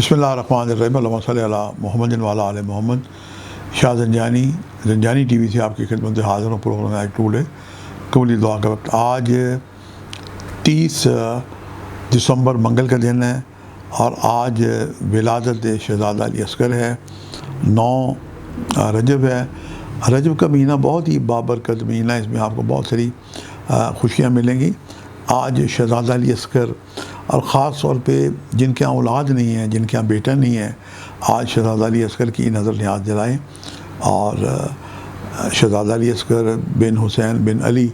بسم اللہ الرحمن الرحیم، اللہم صلی علی محمد وعلی آل محمد۔ شاہ زنجانی ٹی وی سے آپ کی خدمت میں حاضر ہوں۔ پروگرام آج ٹول ہے قبولی دعا کا وقت۔ آج 30 دسمبر منگل کا دن ہے اور آج ولادت شہزادہ علی اصغر ہے۔ 9 رجب ہے۔ رجب کا مہینہ بہت ہی بابرکت مہینہ ہے، اس میں آپ کو بہت ساری خوشیاں ملیں گی۔ آج شہزادہ علی اصغر اور خاص طور پہ جن کے یہاں اولاد نہیں ہے، جن کے یہاں بیٹا نہیں ہے، آج شہزادہ علی اصغر کی نظر نیاز جلائیں اور شہزادہ علی اصغر بن حسین بن علی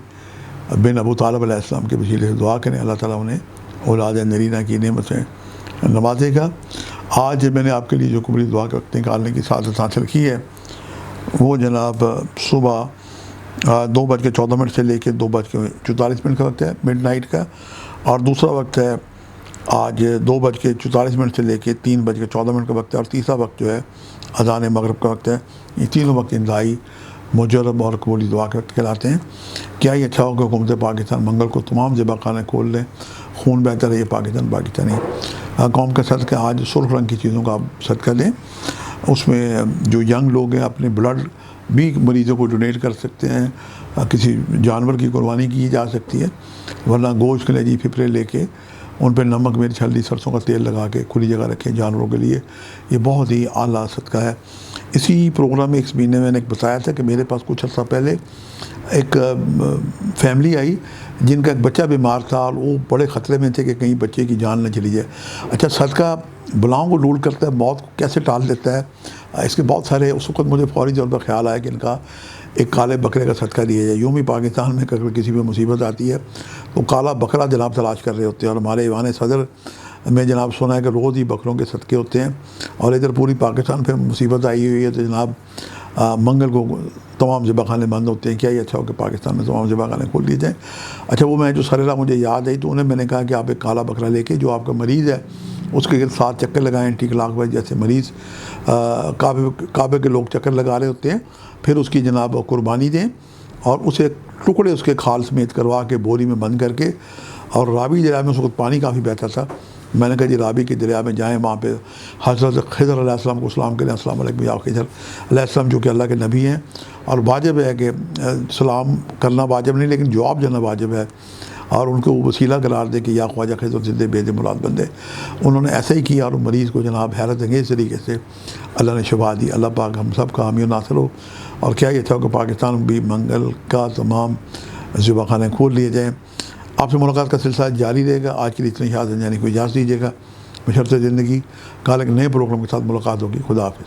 بن ابو طالب علیہ السلام کے وسیلے سے دعا کریں، اللہ تعالیٰ انہیں اولاد نرینہ کی نعمت سے نوازے گا۔ آج میں نے آپ کے لیے جو قبولی دعا کا وقت نکالنے کی سعادت حاصل کی ہے وہ جناب صبح 2:14 سے لے کے 2:44 کا وقت ہے مڈ نائٹ کا، اور دوسرا وقت ہے آج 2:44 سے لے کے 3:14 کا وقت ہے، اور تیسرا وقت جو ہے اذان مغرب کا وقت ہے۔ یہ تینوں وقت انتہائی مجرب اور قبولی دعا کے وقت کہلاتے ہیں۔ کیا یہ اچھا ہوگا حکومت پاکستان منگل کو تمام ذبح خانے کھول لیں، خون بہتا رہے پاکستانی قوم کا صدقہ۔ آج سرخ رنگ کی چیزوں کا آپ صدقہ دیں، اس میں جو ینگ لوگ ہیں اپنے بلڈ بھی مریضوں کو ڈونیٹ کر سکتے ہیں، کسی جانور کی قربانی کی جا سکتی ہے، ورنہ گوشت کلیجی پھپھڑے لے کے ان پہ نمک مرچ ہلدی سرسوں کا تیل لگا کے کھلی جگہ رکھیں جانوروں کے لیے، یہ بہت ہی اعلیٰ صدقہ ہے۔ اسی پروگرام میں اس مہینے میں نے ایک بتایا تھا کہ میرے پاس کچھ عرصہ پہلے ایک فیملی آئی جن کا ایک بچہ بیمار تھا اور وہ بڑے خطرے میں تھے کہ کہیں بچے کی جان نہ چلی جائے۔ اچھا، صدقہ بلاؤں کو دور کرتا ہے، موت کو کیسے ٹال دیتا ہے، اس کے بہت سارے۔ اس وقت مجھے فوری طور پر خیال آیا کہ ان کا ایک کالے بکرے کا صدقہ دیا جائے۔ یوں بھی پاکستان میں اگر کسی پہ مصیبت آتی ہے تو کالا بکرا جناب تلاش کر رہے ہوتے ہیں، اور ہمارے ایوان صدر میں جناب سنا ہے کہ روز ہی بکروں کے صدقے ہوتے ہیں، اور ادھر پوری پاکستان پہ مصیبت آئی ہوئی ہے تو جناب منگل کو تمام ذبح خانے بند ہوتے ہیں۔ کیا یہ اچھا ہو کہ پاکستان میں تمام ذبح خانے کھول دیے جائیں۔ اچھا، وہ میں جو سر مجھے یاد آئی تو انہیں میں نے کہا کہ آپ ایک کالا بکرا لے کے جو آپ کا مریض ہے اس کے 7 چکر لگائیں، ٹھیک لاکھ بھائی جیسے مریض کعبے کے لوگ چکر لگا رہے ہوتے ہیں، پھر اس کی جناب قربانی دیں اور اسے ٹکڑے اس کے کھال سمیت کروا کے بوری میں بند کر کے، اور رابی دریا میں اس وقت پانی کافی بہتا تھا، میں نے کہا جی رابی کے دریا میں جائیں، وہاں پہ حضرت خضر علیہ السلام کو سلام کریں، السلام علیکم یا خضر علیہ السلام، جو کہ اللہ کے نبی ہیں، اور واجب ہے کہ سلام کرنا واجب نہیں لیکن جواب دینا واجب ہے، اور ان کو وسیلہ قرار دے کہ یا خواجہ خضر زندہ بید مراد بندے۔ انہوں نے ایسا ہی کیا اور مریض کو جناب حیرت انگیز طریقے سے اللہ نے شفا دی۔ اللہ پاک ہم سب کا حامی و ناصر ہو، اور کیا یہ تھا کہ پاکستان بھی منگل کا تمام ذبح خانے کھول لیے جائیں۔ آپ سے ملاقات کا سلسلہ جاری رہے گا۔ آج کے لیے اتنی شاہ زنجانی کو اجازت دیجیے گا، بشرط زندگی۔ کل ایک نئے پروگرام کے ساتھ ملاقات ہوگی۔ خدا حافظ۔